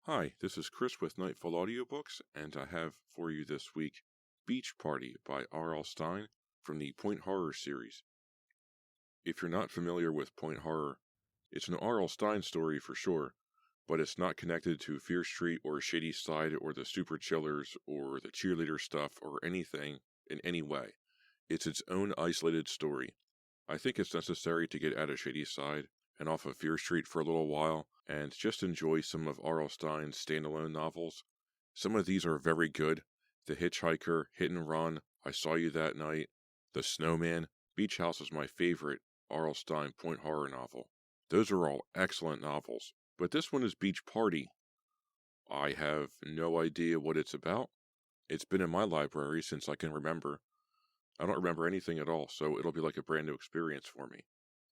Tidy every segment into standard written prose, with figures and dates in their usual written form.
Hi, this is Chris with Nightfall Audiobooks, and I have for you this week Beach Party by R.L. Stine from the Point Horror series. If you're not familiar with Point Horror, it's an R.L. Stine story for sure, but it's not connected to Fear Street or Shady Side or the Super Chillers or the cheerleader stuff or anything in any way. It's its own isolated story. I think it's necessary to get out of Shady Side and off of Fear Street for a little while, and just enjoy some of R.L. Stine's standalone novels. Some of these are very good. The Hitchhiker, Hit and Run, I Saw You That Night, The Snowman, Beach House is my favorite R.L. Stine point horror novel. Those are all excellent novels, but this one is Beach Party. I have no idea what it's about. It's been in my library since I can remember. I don't remember anything at all, so it'll be like a brand new experience for me.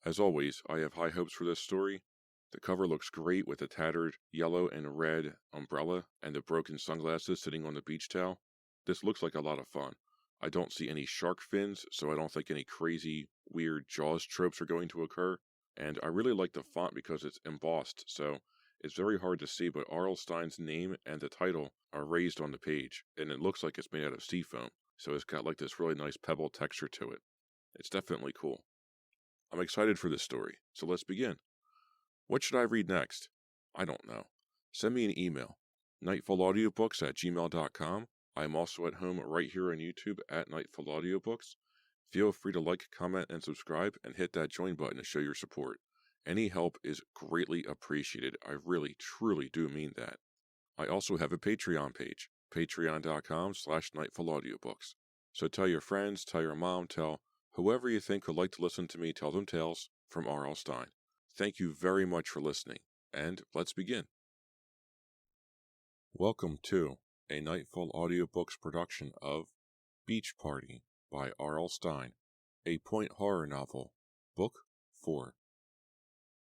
As always, I have high hopes for this story. The cover looks great with the tattered yellow and red umbrella and the broken sunglasses sitting on the beach towel. This looks like a lot of fun. I don't see any shark fins, so I don't think any crazy, weird Jaws tropes are going to occur. And I really like the font because it's embossed, so it's very hard to see, but R.L. Stine's name and the title are raised on the page, and it looks like it's made out of seafoam, so it's got like this really nice pebble texture to it. It's definitely cool. I'm excited for this story, so let's begin. What should I read next? I don't know. Send me an email, nightfallaudiobooks@gmail.com. I am also at home right here on YouTube at Nightfall Audiobooks. Feel free to like, comment, and subscribe, and hit that join button to show your support. Any help is greatly appreciated. I really, truly do mean that. I also have a Patreon page, patreon.com/nightfallaudiobooks. So tell your friends, tell your mom, tell whoever you think would like to listen to me tell them tales from R.L. Stine. Thank you very much for listening, and let's begin. Welcome to a Nightfall Audiobooks production of Beach Party by R.L. Stine, a point horror novel, Book 4.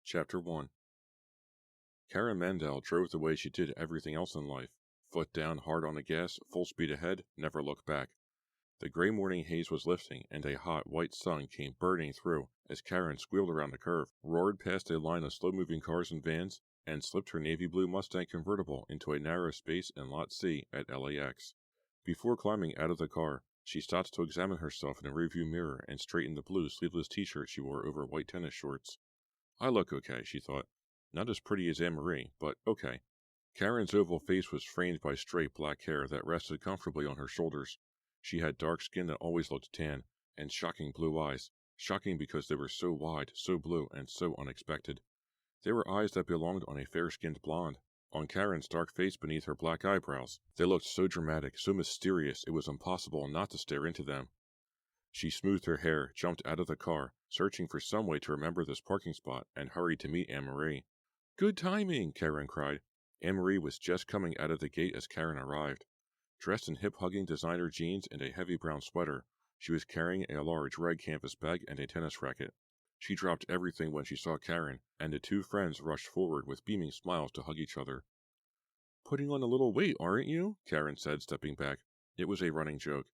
Chapter 1. Karen Mandel drove the way she did everything else in life, foot down hard on the gas, full speed ahead, never look back. The gray morning haze was lifting, and a hot, white sun came burning through as Karen squealed around the curve, roared past a line of slow-moving cars and vans, and slipped her navy blue Mustang convertible into a narrow space in Lot C at LAX. Before climbing out of the car, she stopped to examine herself in a rearview mirror and straighten the blue sleeveless t-shirt she wore over white tennis shorts. I look okay, she thought. Not as pretty as Anne-Marie, but okay. Karen's oval face was framed by straight black hair that rested comfortably on her shoulders. She had dark skin that always looked tan, and shocking blue eyes. Shocking because they were so wide, so blue, and so unexpected. They were eyes that belonged on a fair-skinned blonde. On Karen's dark face beneath her black eyebrows, they looked so dramatic, so mysterious, it was impossible not to stare into them. She smoothed her hair, jumped out of the car, searching for some way to remember this parking spot, and hurried to meet Anne-Marie. "Good timing!" Karen cried. Anne-Marie was just coming out of the gate as Karen arrived. Dressed in hip-hugging designer jeans and a heavy brown sweater, she was carrying a large red canvas bag and a tennis racket. She dropped everything when she saw Karen, and the two friends rushed forward with beaming smiles to hug each other. "Putting on a little weight, aren't you?" Karen said, stepping back. It was a running joke.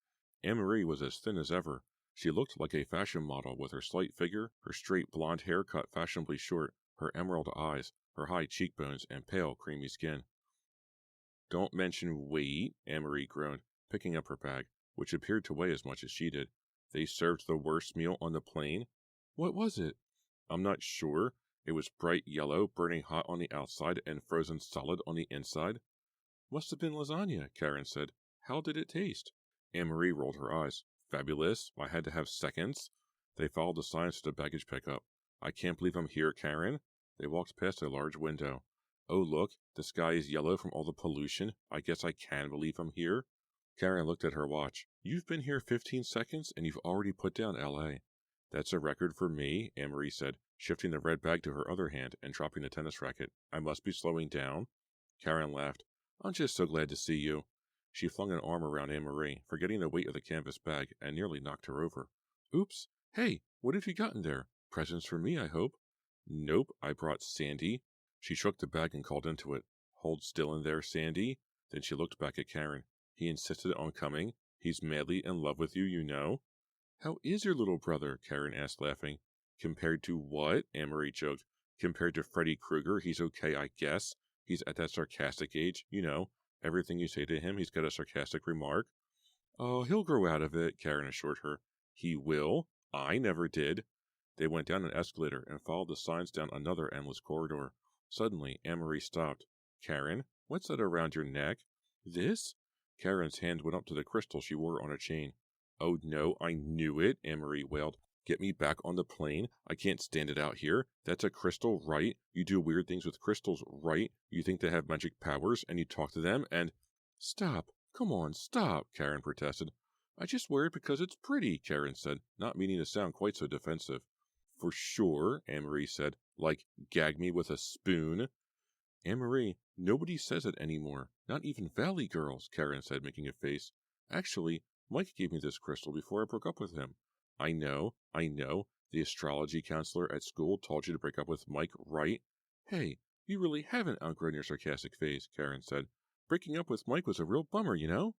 Anne-Marie was as thin as ever. She looked like a fashion model with her slight figure, her straight blonde hair cut fashionably short, her emerald eyes, her high cheekbones, and pale, creamy skin. "Don't mention weight," Anne-Marie groaned, picking up her bag, which appeared to weigh as much as she did. "They served the worst meal on the plane?" "What was it?" "I'm not sure. It was bright yellow, burning hot on the outside, and frozen solid on the inside." "Must have been lasagna," Karen said. "How did it taste?" Anne-Marie rolled her eyes. "Fabulous. I had to have seconds." They followed the signs to the baggage pickup. "I can't believe I'm here, Karen." They walked past a large window. "Oh, look, the sky is yellow from all the pollution. I guess I can believe I'm here." Karen looked at her watch. "You've been here 15 seconds, and you've already put down L.A. "That's a record for me," Anne-Marie said, shifting the red bag to her other hand and dropping the tennis racket. "I must be slowing down." Karen laughed. "I'm just so glad to see you." She flung an arm around Anne-Marie, forgetting the weight of the canvas bag, and nearly knocked her over. "Oops! Hey, what have you got in there? Presents for me, I hope." "Nope, I brought Sandy." She shook the bag and called into it. "Hold still in there, Sandy." Then she looked back at Karen. "He insisted on coming. He's madly in love with you, you know." How is your little brother? Karen asked, laughing. Compared to what? Anne-Marie joked. Compared to Freddy Krueger, he's okay, I guess. He's at that sarcastic age, you know. Everything you say to him, he's got a sarcastic remark. Oh, he'll grow out of it, Karen assured her. He will? I never did. They went down an escalator and followed the signs down another endless corridor. Suddenly, Anne-Marie stopped. Karen, what's that around your neck? This? Karen's hand went up to the crystal she wore on a chain. Oh no, I knew it, Anne-Marie wailed. Get me back on the plane. I can't stand it out here. That's a crystal, right? You do weird things with crystals, right? You think they have magic powers, and you talk to them, and... Stop. Come on, stop, Karen protested. I just wear it because it's pretty, Karen said, not meaning to sound quite so defensive. For sure, Anne-Marie said, like, gag me with a spoon. Anne-Marie, nobody says it anymore, not even Valley girls, Karen said, making a face. Actually, Mike gave me this crystal before I broke up with him. I know. The astrology counselor at school told you to break up with Mike, right? Hey, you really haven't outgrown your sarcastic phase, Karen said. Breaking up with Mike was a real bummer, you know?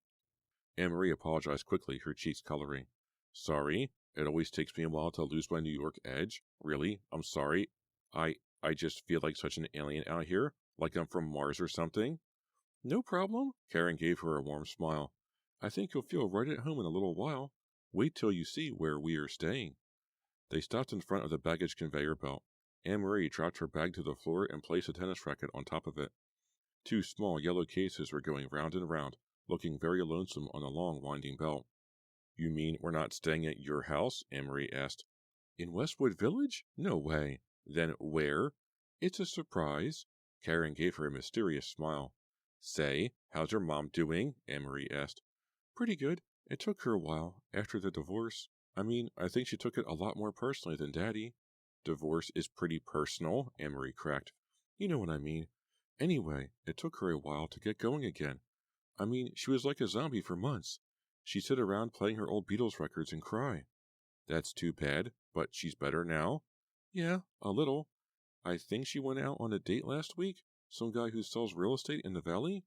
Anne-Marie apologized quickly, her cheeks coloring. Sorry, it always takes me a while to lose my New York edge. Really, I'm sorry. I just feel like such an alien out here, like I'm from Mars or something. No problem, Karen gave her a warm smile. I think you'll feel right at home in a little while. Wait till you see where we are staying. They stopped in front of the baggage conveyor belt. Anne-Marie dropped her bag to the floor and placed a tennis racket on top of it. Two small yellow cases were going round and round, looking very lonesome on the long winding belt. You mean we're not staying at your house? Anne-Marie asked. In Westwood Village? No way. Then where? It's a surprise. Karen gave her a mysterious smile. Say, how's your mom doing? Anne-Marie asked. Pretty good. It took her a while, after the divorce. I think she took it a lot more personally than Daddy. Divorce is pretty personal, Anne-Marie cracked. You know what I mean. Anyway, it took her a while to get going again. She was like a zombie for months. She'd sit around playing her old Beatles records and cry. That's too bad, but she's better now? Yeah, a little. I think she went out on a date last week. Some guy who sells real estate in the valley?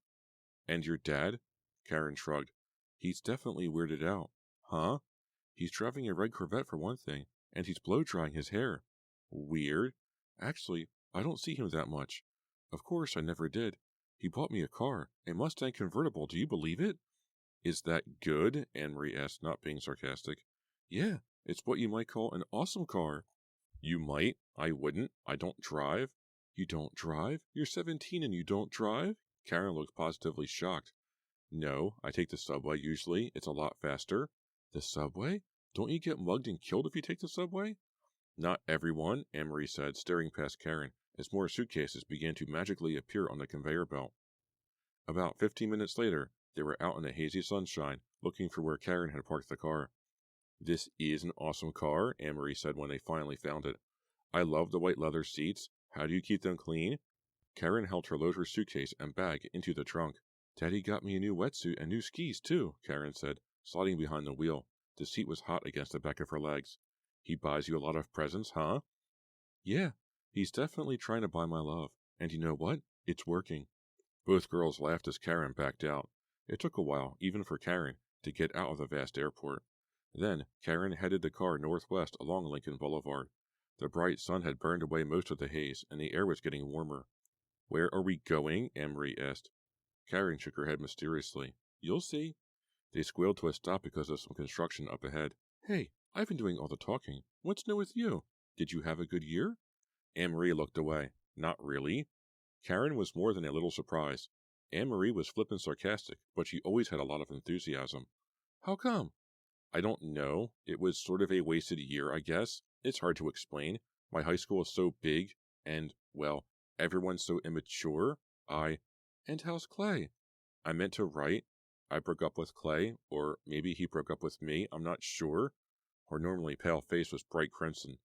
And your dad? Karen shrugged. He's definitely weirded out. Huh? He's driving a red Corvette for one thing, and he's blow-drying his hair. Weird. Actually, I don't see him that much. Of course, I never did. He bought me a car, a Mustang convertible, do you believe it? Is that good? Anne-Marie asked, not being sarcastic. Yeah, it's what you might call an awesome car. You might. I wouldn't. I don't drive. You don't drive? You're 17 and you don't drive? Karen looked positively shocked. No, I take the subway usually. It's a lot faster. The subway? Don't you get mugged and killed if you take the subway? Not everyone, Anne-Marie said, staring past Karen, as more suitcases began to magically appear on the conveyor belt. About 15 minutes later, they were out in the hazy sunshine, looking for where Karen had parked the car. This is an awesome car, Anne-Marie said when they finally found it. I love the white leather seats. How do you keep them clean? Karen helped her load her suitcase and bag into the trunk. Daddy got me a new wetsuit and new skis, too, Karen said, sliding behind the wheel. The seat was hot against the back of her legs. He buys you a lot of presents, huh? Yeah, he's definitely trying to buy my love. And you know what? It's working. Both girls laughed as Karen backed out. It took a while, even for Karen, to get out of the vast airport. Then, Karen headed the car northwest along Lincoln Boulevard. The bright sun had burned away most of the haze, and the air was getting warmer. Where are we going? Anne-Marie asked. Karen shook her head mysteriously. You'll see. They squealed to a stop because of some construction up ahead. Hey, I've been doing all the talking. What's new with you? Did you have a good year? Anne-Marie looked away. Not really. Karen was more than a little surprised. Anne-Marie was flippant sarcastic, but she always had a lot of enthusiasm. How come? I don't know. It was sort of a wasted year, I guess. It's hard to explain. My high school is so big, and, well, everyone's so immature. And how's Clay? I meant to write. I broke up with Clay, or maybe he broke up with me, I'm not sure. Her normally pale face was bright crimson.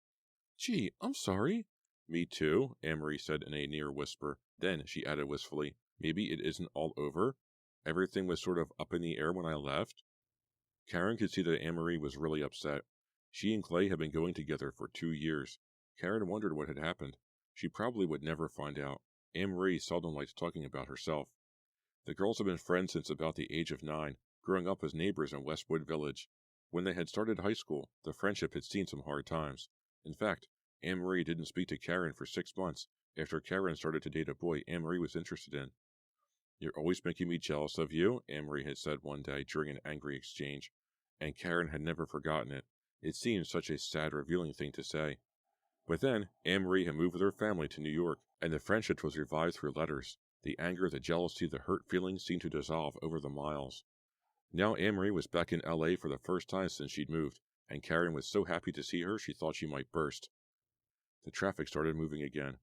Gee, I'm sorry. Me too, Anne-Marie said in a near whisper. Then she added wistfully, maybe it isn't all over. Everything was sort of up in the air when I left. Karen could see that Anne-Marie was really upset. She and Clay had been going together for 2 years. Karen wondered what had happened. She probably would never find out. Anne-Marie seldom liked talking about herself. The girls had been friends since about the age of 9, growing up as neighbors in Westwood Village. When they had started high school, the friendship had seen some hard times. In fact, Anne-Marie didn't speak to Karen for 6 months after Karen started to date a boy Anne-Marie was interested in. "You're always making me jealous of you," Anne-Marie had said one day during an angry exchange, and Karen had never forgotten it. It seemed such a sad, revealing thing to say. But then, Anne-Marie had moved with her family to New York, and the friendship was revived through letters. The anger, the jealousy, the hurt feelings seemed to dissolve over the miles. Now Anne-Marie was back in L.A. for the first time since she'd moved, and Karen was so happy to see her she thought she might burst. The traffic started moving again.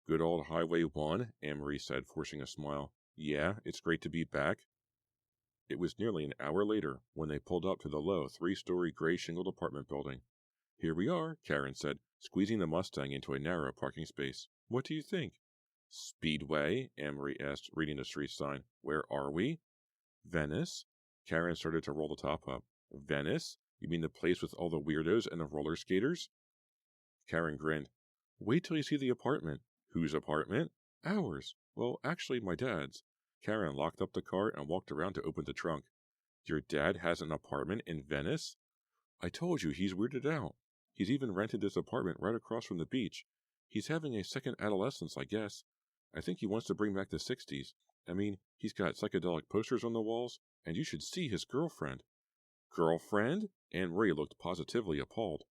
"Good old Highway 1, Anne-Marie said, forcing a smile. "Yeah, it's great to be back." It was nearly an hour later when they pulled up to the low 3-story gray shingled apartment building. "Here we are," Karen said, squeezing the Mustang into a narrow parking space. "What do you think?" "Speedway?" Anne-Marie asked, reading the street sign. "Where are we?" "Venice." Karen started to roll the top up. "Venice? You mean the place with all the weirdos and the roller skaters?" Karen grinned. "Wait till you see the apartment." "Whose apartment?" "Ours. Well, actually, my dad's." Karen locked up the car and walked around to open the trunk. "Your dad has an apartment in Venice?" "I told you he's weirded out. He's even rented this apartment right across from the beach. He's having a second adolescence, I guess. I think he wants to bring back the 60s. I mean, he's got psychedelic posters on the walls, and you should see his girlfriend." "Girlfriend?" Anne-Marie looked positively appalled.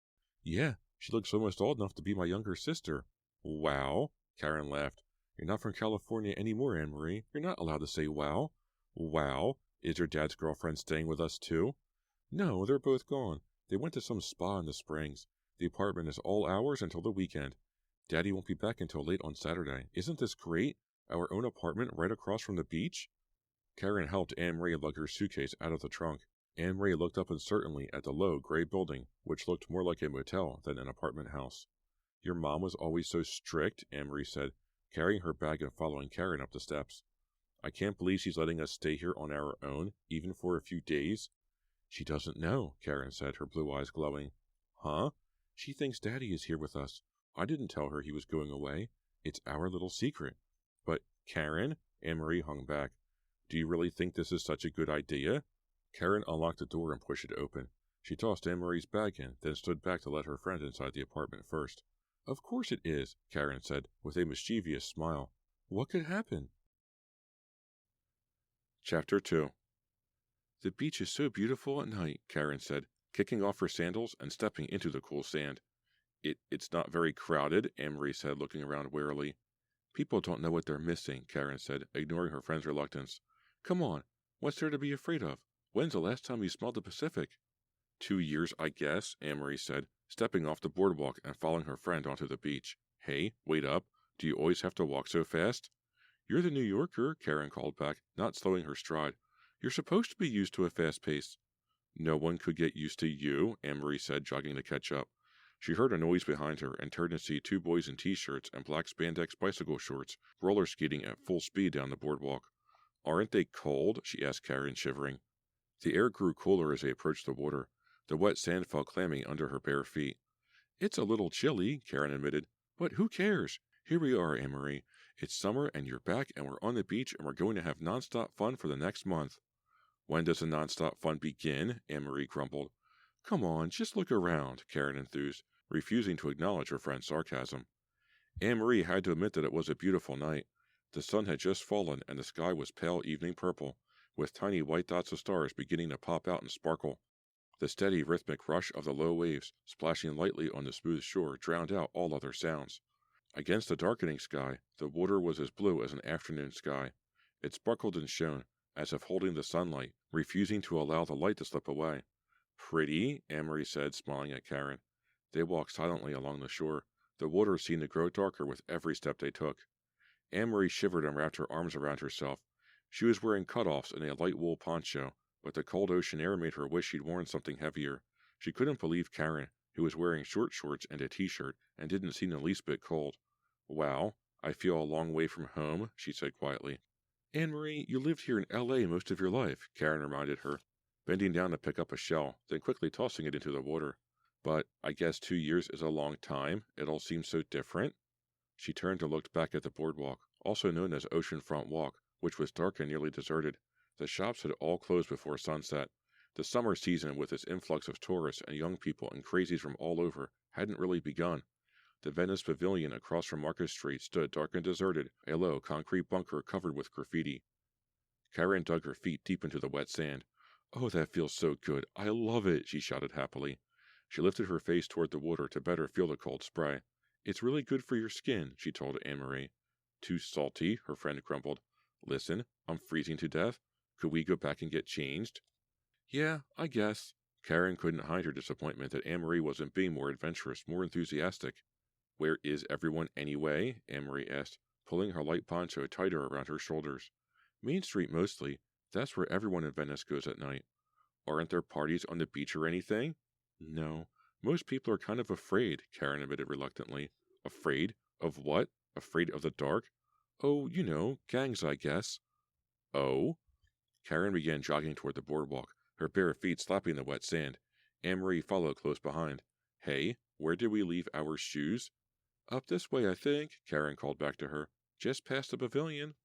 "Yeah, she looks almost old enough to be my younger sister." "Wow," Karen laughed. "You're not from California anymore, Anne-Marie. You're not allowed to say wow." "Wow? Is your dad's girlfriend staying with us too?" "No, they're both gone. They went to some spa in the Springs. The apartment is all ours until the weekend. Daddy won't be back until late on Saturday. Isn't this great? Our own apartment right across from the beach?" Karen helped Anne-Marie lug her suitcase out of the trunk. Anne-Marie looked up uncertainly at the low, gray building, which looked more like a motel than an apartment house. "Your mom was always so strict," Anne-Marie said, carrying her bag and following Karen up the steps. "I can't believe she's letting us stay here on our own, even for a few days." "She doesn't know," Karen said, her blue eyes glowing. "Huh? She thinks Daddy is here with us. I didn't tell her he was going away. It's our little secret." "But, Karen," Anne-Marie hung back, "do you really think this is such a good idea?" Karen unlocked the door and pushed it open. She tossed Anne-Marie's bag in, then stood back to let her friend inside the apartment first. "Of course it is," Karen said, with a mischievous smile. "What could happen?" Chapter 2. "The beach is so beautiful at night," Karen said, kicking off her sandals and stepping into the cool sand. It's not very crowded," Anne-Marie said, looking around warily. "People don't know what they're missing," Karen said, ignoring her friend's reluctance. "Come on, what's there to be afraid of? When's the last time you smelled the Pacific?" 2 years, I guess," Anne-Marie said, stepping off the boardwalk and following her friend onto the beach. "Hey, wait up. Do you always have to walk so fast?" "You're the New Yorker," Karen called back, not slowing her stride. "You're supposed to be used to a fast pace." "No one could get used to you," Anne-Marie said, jogging to catch up. She heard a noise behind her and turned to see 2 boys in t-shirts and black spandex bicycle shorts roller skating at full speed down the boardwalk. "Aren't they cold?" she asked Karen, shivering. The air grew cooler as they approached the water. The wet sand felt clammy under her bare feet. "It's a little chilly," Karen admitted, "but who cares? Here we are, Anne-Marie. It's summer and you're back and we're on the beach and we're going to have nonstop fun for the next month." "When does the nonstop fun begin?" Anne-Marie grumbled. "Come on, just look around," Karen enthused, refusing to acknowledge her friend's sarcasm. Anne-Marie had to admit that it was a beautiful night. The sun had just fallen and the sky was pale evening purple, with tiny white dots of stars beginning to pop out and sparkle. The steady rhythmic rush of the low waves splashing lightly on the smooth shore drowned out all other sounds. Against the darkening sky, the water was as blue as an afternoon sky. It sparkled and shone, as if holding the sunlight, refusing to allow the light to slip away. "Pretty?" Anne-Marie said, smiling at Karen. They walked silently along the shore. The water seemed to grow darker with every step they took. Anne-Marie shivered and wrapped her arms around herself. She was wearing cut-offs and a light wool poncho, but the cold ocean air made her wish she'd worn something heavier. She couldn't believe Karen, who was wearing short shorts and a t-shirt and didn't seem the least bit cold. "Wow, I feel a long way from home," she said quietly. "Anne-Marie, you lived here in L.A. most of your life," Karen reminded her, bending down to pick up a shell, then quickly tossing it into the water. "But I guess 2 years is a long time. It all seems so different." She turned and looked back at the boardwalk, also known as Oceanfront Walk, which was dark and nearly deserted. The shops had all closed before sunset. The summer season, with its influx of tourists and young people and crazies from all over, hadn't really begun. The Venice Pavilion across from Market Street stood dark and deserted, a low concrete bunker covered with graffiti. Karen dug her feet deep into the wet sand. "Oh, that feels so good. I love it," she shouted happily. She lifted her face toward the water to better feel the cold spray. "It's really good for your skin," she told Anne-Marie. "Too salty," her friend grumbled. "Listen, I'm freezing to death. Could we go back and get changed?" "Yeah, I guess." Karen couldn't hide her disappointment that Anne-Marie wasn't being more adventurous, more enthusiastic. "Where is everyone anyway?" Anne-Marie asked, pulling her light poncho tighter around her shoulders. "Main Street mostly. That's where everyone in Venice goes at night." "Aren't there parties on the beach or anything?" "No. Most people are kind of afraid," Karen admitted reluctantly. "Afraid? Of what? Afraid of the dark?" "Oh, you know, gangs, I guess." "Oh?" Karen began jogging toward the boardwalk, her bare feet slapping the wet sand. Anne-Marie followed close behind. "Hey, where did we leave our shoes?" "Up this way, I think," Karen called back to her. "Just past the pavilion."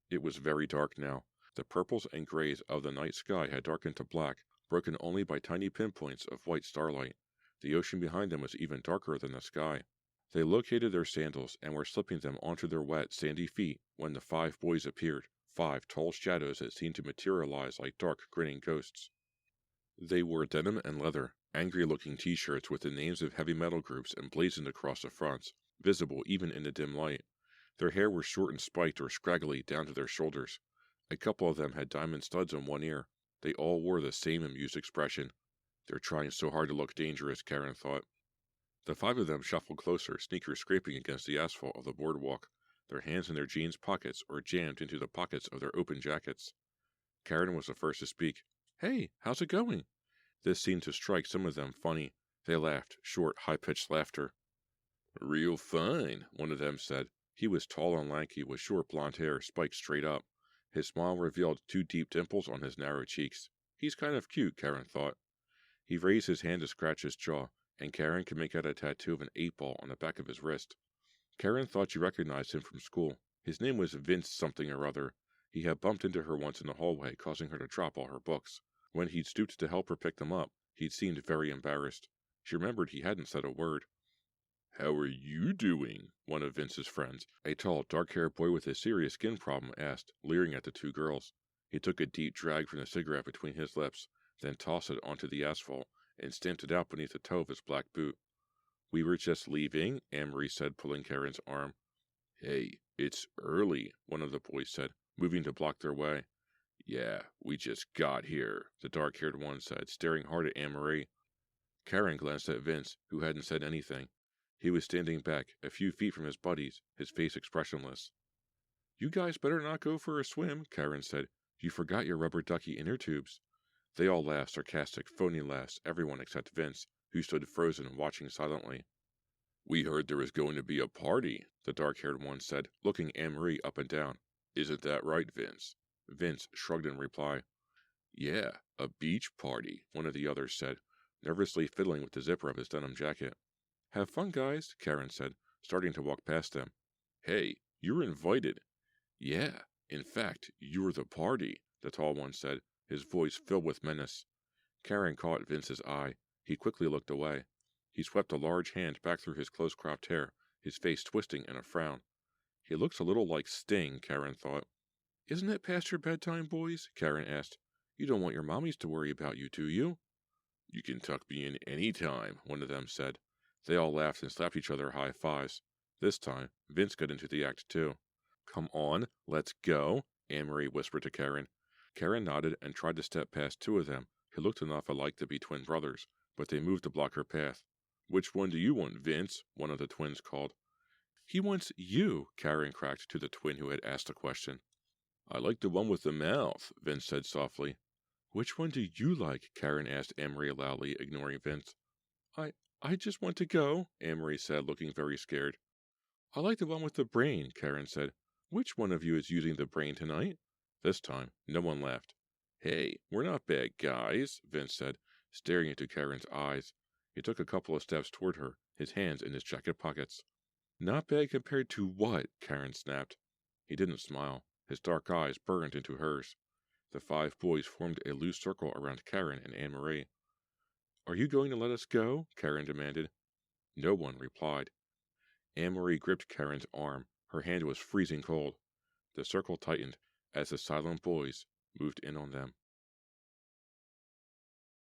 It was very dark now. The purples and grays of the night sky had darkened to black, broken only by tiny pinpoints of white starlight. The ocean behind them was even darker than the sky. They located their sandals and were slipping them onto their wet, sandy feet when the 5 boys appeared, 5 tall shadows that seemed to materialize like dark, grinning ghosts. They wore denim and leather, angry-looking t-shirts with the names of heavy metal groups emblazoned across the fronts, visible even in the dim light. Their hair was short and spiked or scraggly down to their shoulders. A couple of them had diamond studs on one ear. They all wore the same amused expression. "They're trying so hard to look dangerous," Karen thought. The 5 of them shuffled closer, sneakers scraping against the asphalt of the boardwalk, their hands in their jeans pockets or jammed into the pockets of their open jackets. Karen was the first to speak. "Hey, how's it going?" This seemed to strike some of them funny. They laughed, short, high-pitched laughter. "Real fine," one of them said. He was tall and lanky, with short blonde hair spiked straight up. His smile revealed 2 deep dimples on his narrow cheeks. He's kind of cute, Karen thought. He raised his hand to scratch his jaw, and Karen could make out a tattoo of an 8-ball on the back of his wrist. Karen thought she recognized him from school. His name was Vince something or other. He had bumped into her once in the hallway, causing her to drop all her books. When he'd stooped to help her pick them up, he'd seemed very embarrassed. She remembered he hadn't said a word. "How are you doing?" one of Vince's friends, a tall, dark-haired boy with a serious skin problem, asked, leering at the 2 girls. He took a deep drag from the cigarette between his lips, then tossed it onto the asphalt, and stamped it out beneath the toe of his black boot. "We were just leaving," Anne-Marie said, pulling Karen's arm. "Hey, it's early," one of the boys said, moving to block their way. "Yeah, we just got here," the dark-haired one said, staring hard at Anne-Marie. Karen glanced at Vince, who hadn't said anything. He was standing back, a few feet from his buddies, his face expressionless. "You guys better not go for a swim," Karen said. "You forgot your rubber ducky inner tubes." They all laughed, sarcastic, phony laughs, everyone except Vince, who stood frozen, watching silently. "We heard there was going to be a party," the dark-haired one said, looking Anne-Marie up and down. "Isn't that right, Vince?" Vince shrugged in reply. "Yeah, a beach party," one of the others said, nervously fiddling with the zipper of his denim jacket. "Have fun, guys," Karen said, starting to walk past them. "Hey, you're invited." "Yeah, in fact, you're the party," the tall one said, his voice filled with menace. Karen caught Vince's eye. He quickly looked away. He swept a large hand back through his close-cropped hair, his face twisting in a frown. "He looks a little like Sting," Karen thought. "Isn't it past your bedtime, boys?" Karen asked. "You don't want your mommies to worry about you, do you?" "You can tuck me in any time," one of them said. They all laughed and slapped each other high fives. This time, Vince got into the act too. "Come on, let's go," Anne-Marie whispered to Karen. Karen nodded and tried to step past 2 of them, who looked enough alike to be twin brothers, but they moved to block her path. "Which one do you want, Vince?" one of the twins called. "He wants you," Karen cracked to the twin who had asked the question. "I like the one with the mouth," Vince said softly. "Which one do you like?" Karen asked Anne-Marie loudly, ignoring Vince. I just want to go," Anne-Marie said, looking very scared. "I like the one with the brain," Karen said. "Which one of you is using the brain tonight?" This time, no one laughed. "Hey, we're not bad guys," Vince said, staring into Karen's eyes. He took a couple of steps toward her, his hands in his jacket pockets. "Not bad compared to what?" Karen snapped. He didn't smile. His dark eyes burned into hers. The 5 boys formed a loose circle around Karen and Anne-Marie. "Are you going to let us go?" Karen demanded. No one replied. Anne-Marie gripped Karen's arm. Her hand was freezing cold. The circle tightened as the silent boys moved in on them.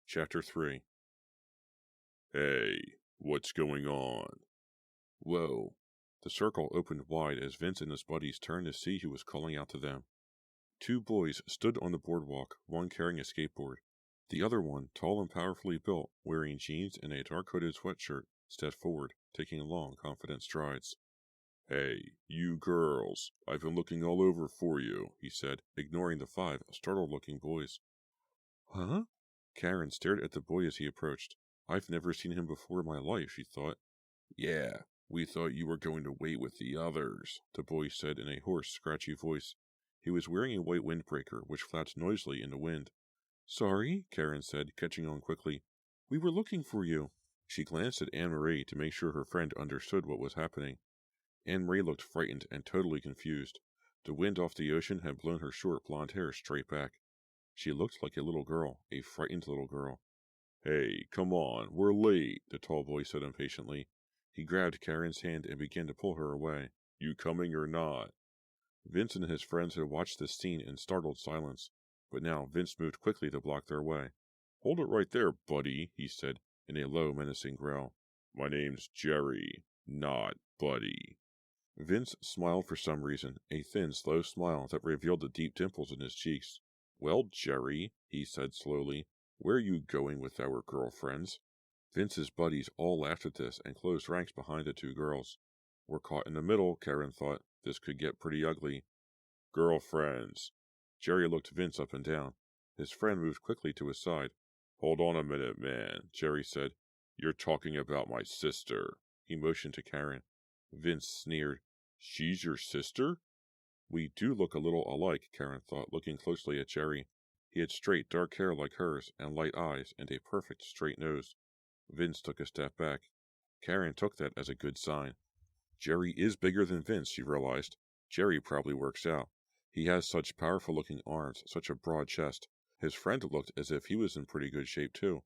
Chapter 3. "Hey, what's going on?" "Whoa." The circle opened wide as Vince and his buddies turned to see who was calling out to them. 2 boys stood on the boardwalk, one carrying a skateboard. The other one, tall and powerfully built, wearing jeans and a dark-hooded sweatshirt, stepped forward, taking long, confident strides. "Hey, you girls, I've been looking all over for you," he said, ignoring the 5 startled-looking boys. "Huh?" Karen stared at the boy as he approached. "I've never seen him before in my life," she thought. "Yeah, we thought you were going to wait with the others," the boy said in a hoarse, scratchy voice. He was wearing a white windbreaker, which flapped noisily in the wind. "Sorry," Karen said, catching on quickly. "We were looking for you." She glanced at Anne-Marie to make sure her friend understood what was happening. Anne-Marie looked frightened and totally confused. The wind off the ocean had blown her short blonde hair straight back. She looked like a little girl, a frightened little girl. "Hey, come on, we're late," the tall boy said impatiently. He grabbed Karen's hand and began to pull her away. "You coming or not?" Vince and his friends had watched this scene in startled silence, but now Vince moved quickly to block their way. "Hold it right there, buddy," he said in a low, menacing growl. "My name's Jerry, not Buddy." Vince smiled for some reason, a thin, slow smile that revealed the deep dimples in his cheeks. "Well, Jerry," he said slowly, "where are you going with our girlfriends?" Vince's buddies all laughed at this and closed ranks behind the 2 girls. "We're caught in the middle," Karen thought. "This could get pretty ugly." "Girlfriends." Jerry looked Vince up and down. His friend moved quickly to his side. "Hold on a minute, man," Jerry said. "You're talking about my sister." He motioned to Karen. Vince sneered. "She's your sister?" "We do look a little alike," Karen thought, looking closely at Jerry. He had straight, dark hair like hers, and light eyes, and a perfect, straight nose. Vince took a step back. Karen took that as a good sign. Jerry is bigger than Vince, she realized. Jerry probably works out. He has such powerful-looking arms, such a broad chest. His friend looked as if he was in pretty good shape, too.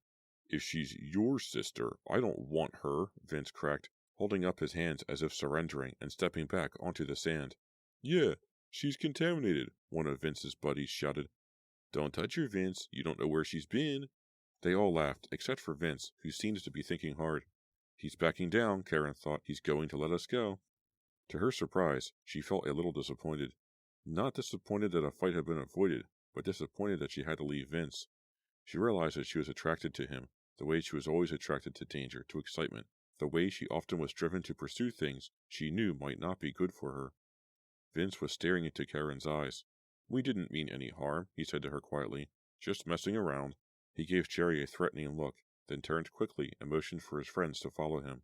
"If she's your sister, I don't want her," Vince cracked, holding up his hands as if surrendering and stepping back onto the sand. "Yeah, she's contaminated," one of Vince's buddies shouted. "Don't touch her, Vince. You don't know where she's been." They all laughed, except for Vince, who seemed to be thinking hard. "He's backing down," Karen thought. "He's going to let us go." To her surprise, she felt a little disappointed. Not disappointed that a fight had been avoided, but disappointed that she had to leave Vince. She realized that she was attracted to him, the way she was always attracted to danger, to excitement, the way she often was driven to pursue things she knew might not be good for her. Vince was staring into Karen's eyes. "We didn't mean any harm," he said to her quietly. "Just messing around." He gave Jerry a threatening look, then turned quickly and motioned for his friends to follow him.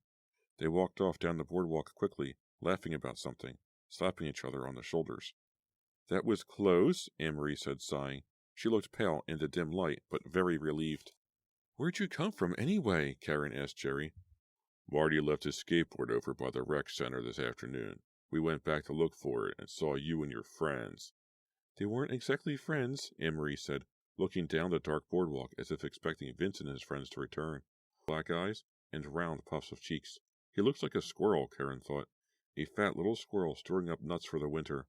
They walked off down the boardwalk quickly, laughing about something, slapping each other on the shoulders. "That was close," Anne-Marie said, sighing. She looked pale in the dim light, but very relieved. "Where'd you come from, anyway?" Karen asked Jerry. "Marty left his skateboard over by the rec center this afternoon. We went back to look for it and saw you and your friends." "They weren't exactly friends," Anne-Marie said, looking down the dark boardwalk as if expecting Vince and his friends to return. Black eyes and round puffs of cheeks. He looks like a squirrel, Karen thought. A fat little squirrel storing up nuts for the winter.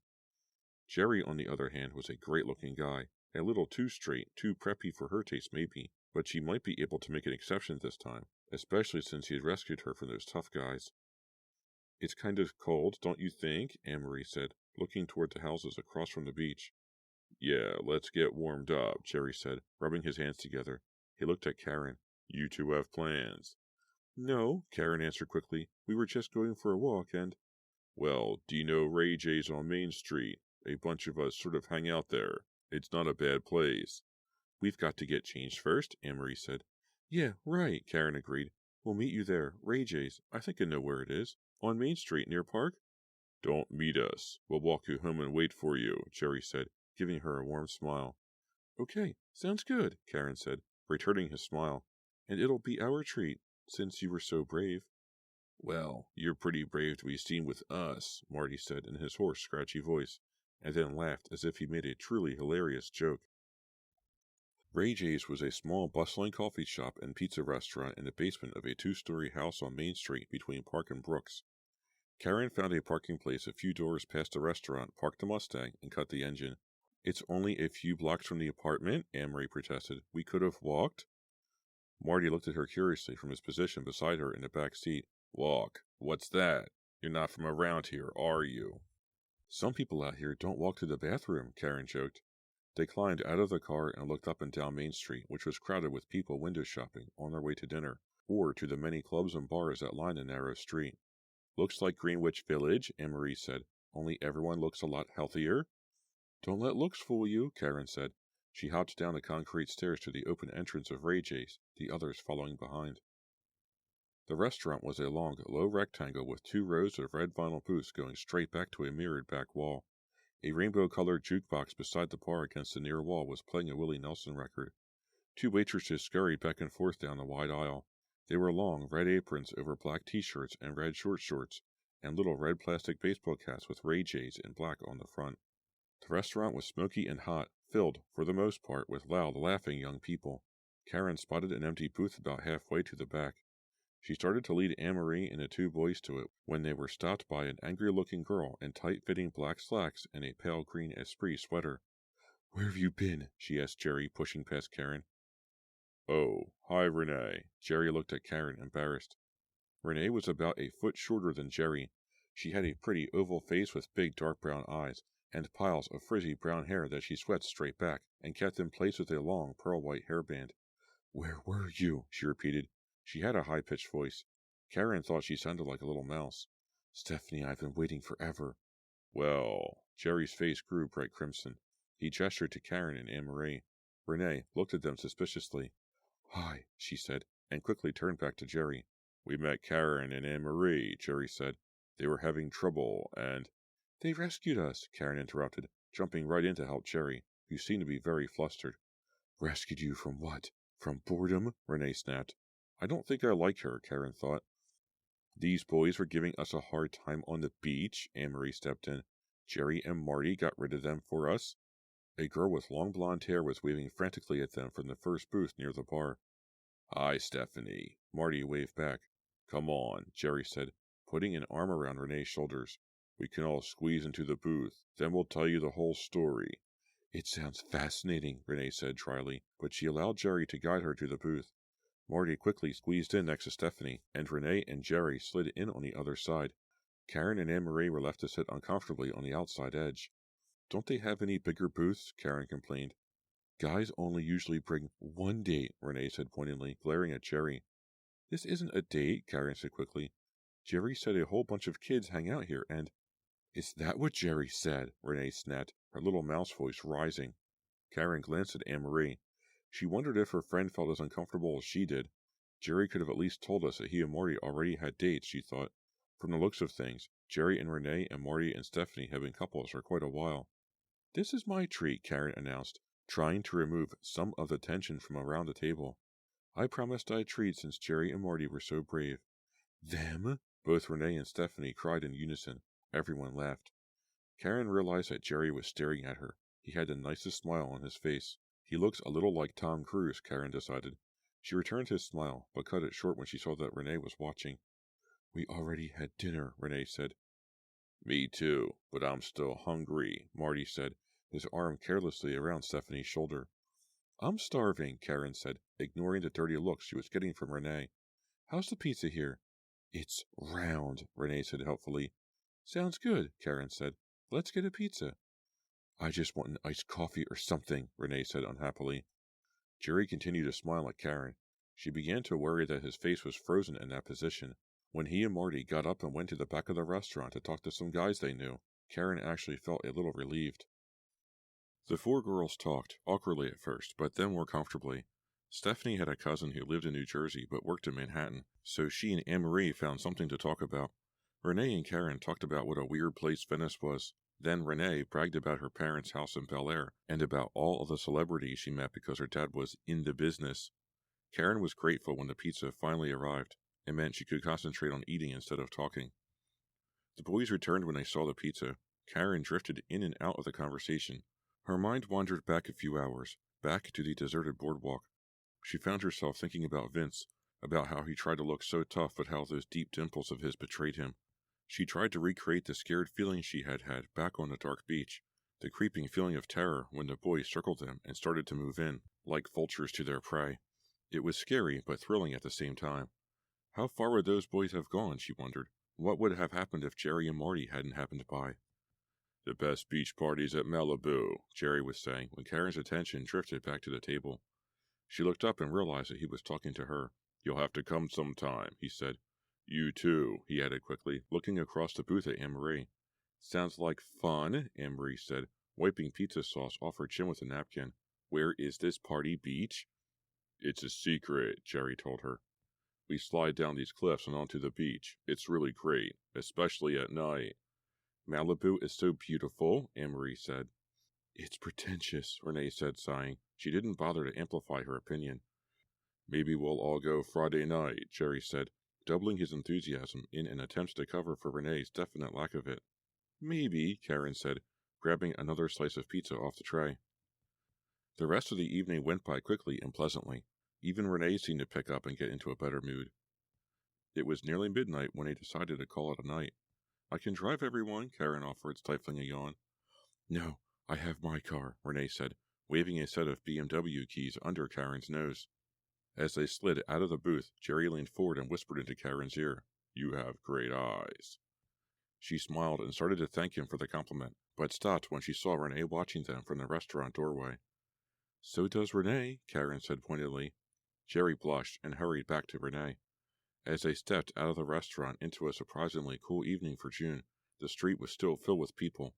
Jerry, on the other hand, was a great-looking guy. A little too straight, too preppy for her taste maybe, but she might be able to make an exception this time, especially since he had rescued her from those tough guys. "It's kind of cold, don't you think?" Anne-Marie said, looking toward the houses across from the beach. "Yeah, let's get warmed up," Jerry said, rubbing his hands together. He looked at Karen. "You two have plans?" "No," Karen answered quickly. "We were just going for a walk and—" "Well, do you know Ray J's on Main Street? A bunch of us sort of hang out there. It's not a bad place." "We've got to get changed first," Anne-Marie said. "Yeah, right," Karen agreed. "We'll meet you there. Ray J's. I think I know where it is. On Main Street, near Park?" "Don't meet us. We'll walk you home and wait for you," Jerry said, giving her a warm smile. "Okay, sounds good," Karen said, returning his smile. "And it'll be our treat, since you were so brave." "Well, you're pretty brave to be seen with us," Marty said in his hoarse, scratchy voice, and then laughed as if he made a truly hilarious joke. Ray J's was a small, bustling coffee shop and pizza restaurant in the basement of a 2-story house on Main Street between Park and Brooks. Karen found a parking place a few doors past the restaurant, parked the Mustang, and cut the engine. "It's only a few blocks from the apartment," Anne-Marie protested. "We could have walked." Marty looked at her curiously from his position beside her in the back seat. "Walk? What's that? You're not from around here, are you?" "Some people out here don't walk to the bathroom," Karen joked. They climbed out of the car and looked up and down Main Street, which was crowded with people window shopping, on their way to dinner, or to the many clubs and bars that line the narrow street. "Looks like Greenwich Village," Anne-Marie said, "only everyone looks a lot healthier." "Don't let looks fool you," Karen said. She hopped down the concrete stairs to the open entrance of Ray J's, the others following behind. The restaurant was a long, low rectangle with 2 rows of red vinyl booths going straight back to a mirrored back wall. A rainbow-colored jukebox beside the bar against the near wall was playing a Willie Nelson record. 2 waitresses scurried back and forth down the wide aisle. They wore long, red aprons over black t-shirts and red short shorts, and little red plastic baseball caps with Ray J's in black on the front. The restaurant was smoky and hot, filled, for the most part, with loud, laughing young people. Karen spotted an empty booth about halfway to the back. She started to lead Anne-Marie and the 2 boys to it when they were stopped by an angry-looking girl in tight-fitting black slacks and a pale green Esprit sweater. "Where have you been?" she asked Jerry, pushing past Karen. "Oh, hi, Renee." Jerry looked at Karen, embarrassed. Renee was about a foot shorter than Jerry. She had a pretty oval face with big dark brown eyes, and piles of frizzy brown hair that she swept straight back, and kept in place with a long pearl-white hairband. "Where were you?" she repeated. She had a high-pitched voice. Karen thought she sounded like a little mouse. "Stephanie, I've been waiting forever." "Well," Jerry's face grew bright crimson. He gestured to Karen and Anne-Marie. Renee looked at them suspiciously. "Hi," she said, and quickly turned back to Jerry. "We met Karen and Anne-Marie," Jerry said. "They were having trouble, and—" "They rescued us," Karen interrupted, jumping right in to help Jerry, who seemed to be very flustered. "Rescued you from what? From boredom?" Renee snapped. "I don't think I like her," Karen thought. "These boys were giving us a hard time on the beach," Anne-Marie stepped in. "Jerry and Marty got rid of them for us." A girl with long blonde hair was waving frantically at them from the first booth near the bar. "Hi, Stephanie." Marty waved back. "Come on," Jerry said, putting an arm around Renee's shoulders. "We can all squeeze into the booth. Then we'll tell you the whole story." "It sounds fascinating," Renee said dryly, but she allowed Jerry to guide her to the booth. Marty quickly squeezed in next to Stephanie, and Renee and Jerry slid in on the other side. Karen and Anne-Marie were left to sit uncomfortably on the outside edge. "Don't they have any bigger booths?" Karen complained. "Guys only usually bring one date," Renee said pointedly, glaring at Jerry. "This isn't a date," Karen said quickly. "Jerry said a whole bunch of kids hang out here, and—" "Is that what Jerry said?" Renee snapped, her little mouse voice rising. Karen glanced at Anne-Marie. She wondered if her friend felt as uncomfortable as she did. Jerry could have at least told us that he and Marty already had dates, she thought. From the looks of things, Jerry and Renee and Marty and Stephanie had been couples for quite a while. "This is my treat," Karen announced, trying to remove some of the tension from around the table. "I promised I'd treat since Jerry and Marty were so brave." "Them?" Both Renee and Stephanie cried in unison. Everyone laughed. Karen realized that Jerry was staring at her. He had the nicest smile on his face. He looks a little like Tom Cruise, Karen decided. She returned his smile, but cut it short when she saw that Renee was watching. "We already had dinner," Renee said. "Me too, but I'm still hungry," Marty said, his arm carelessly around Stephanie's shoulder. "I'm starving," Karen said, ignoring the dirty looks she was getting from Renee. "How's the pizza here?" "It's round," Renee said helpfully. "Sounds good," Karen said. "Let's get a pizza." "I just want an iced coffee or something," Renee said unhappily. Jerry continued to smile at Karen. She began to worry that his face was frozen in that position. When he and Marty got up and went to the back of the restaurant to talk to some guys they knew, Karen actually felt a little relieved. The 4 girls talked, awkwardly at first, but then more comfortably. Stephanie had a cousin who lived in New Jersey but worked in Manhattan, so she and Anne-Marie found something to talk about. Renee and Karen talked about what a weird place Venice was. Then Renee bragged about her parents' house in Bel Air, and about all of the celebrities she met because her dad was in the business. Karen was grateful when the pizza finally arrived. It meant she could concentrate on eating instead of talking. The boys returned when they saw the pizza. Karen drifted in and out of the conversation. Her mind wandered back a few hours. Back to the deserted boardwalk, she found herself thinking about Vince, about how he tried to look so tough but how those deep dimples of his betrayed him. She tried to recreate the scared feeling she had had back on the dark beach, the creeping feeling of terror when the boys circled them and started to move in, like vultures to their prey. It was scary but thrilling at the same time. How far would those boys have gone, she wondered. What would have happened if Jerry and Marty hadn't happened by? The best beach parties at Malibu, Jerry was saying when Karen's attention drifted back to the table. She looked up and realized that he was talking to her. You'll have to come sometime, he said. You too, he added quickly, looking across the booth at Anne-Marie. Sounds like fun, Anne-Marie said, wiping pizza sauce off her chin with a napkin. Where is this party beach? It's a secret, Jerry told her. We slide down these cliffs and onto the beach. It's really great, especially at night. Malibu is so beautiful, Anne-Marie said. It's pretentious, Renee said, sighing. She didn't bother to amplify her opinion. Maybe we'll all go Friday night, Jerry said, doubling his enthusiasm in an attempt to cover for Renee's definite lack of it. Maybe, Karen said, grabbing another slice of pizza off the tray. The rest of the evening went by quickly and pleasantly. Even Renee seemed to pick up and get into a better mood. It was nearly midnight when they decided to call it a night. I can drive everyone, Karen offered, stifling a yawn. No, I have my car, Renee said, waving a set of BMW keys under Karen's nose. As they slid out of the booth, Jerry leaned forward and whispered into Karen's ear, You have great eyes. She smiled and started to thank him for the compliment, but stopped when she saw Renee watching them from the restaurant doorway. So does Renee, Karen said pointedly. Jerry blushed and hurried back to Renee. As they stepped out of the restaurant into a surprisingly cool evening for June, the street was still filled with people.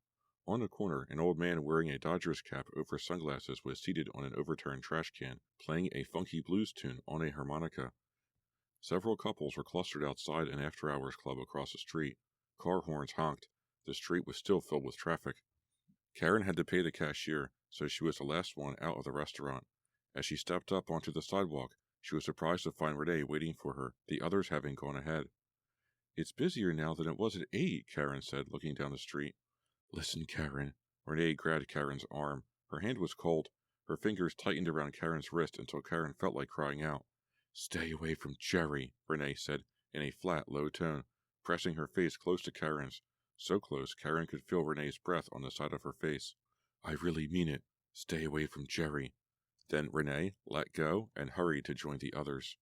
On a corner, an old man wearing a Dodgers cap over sunglasses was seated on an overturned trash can, playing a funky blues tune on a harmonica. Several couples were clustered outside an after-hours club across the street. Car horns honked. The street was still filled with traffic. Karen had to pay the cashier, so she was the last one out of the restaurant. As she stepped up onto the sidewalk, she was surprised to find Renee waiting for her, the others having gone ahead. It's busier now than it was at 8, Karen said, looking down the street. Listen, Karen. Renee grabbed Karen's arm. Her hand was cold. Her fingers tightened around Karen's wrist until Karen felt like crying out. Stay away from Jerry, Renee said, in a flat, low tone, pressing her face close to Karen's. So close, Karen could feel Renee's breath on the side of her face. I really mean it. Stay away from Jerry. Then Renee let go and hurried to join the others.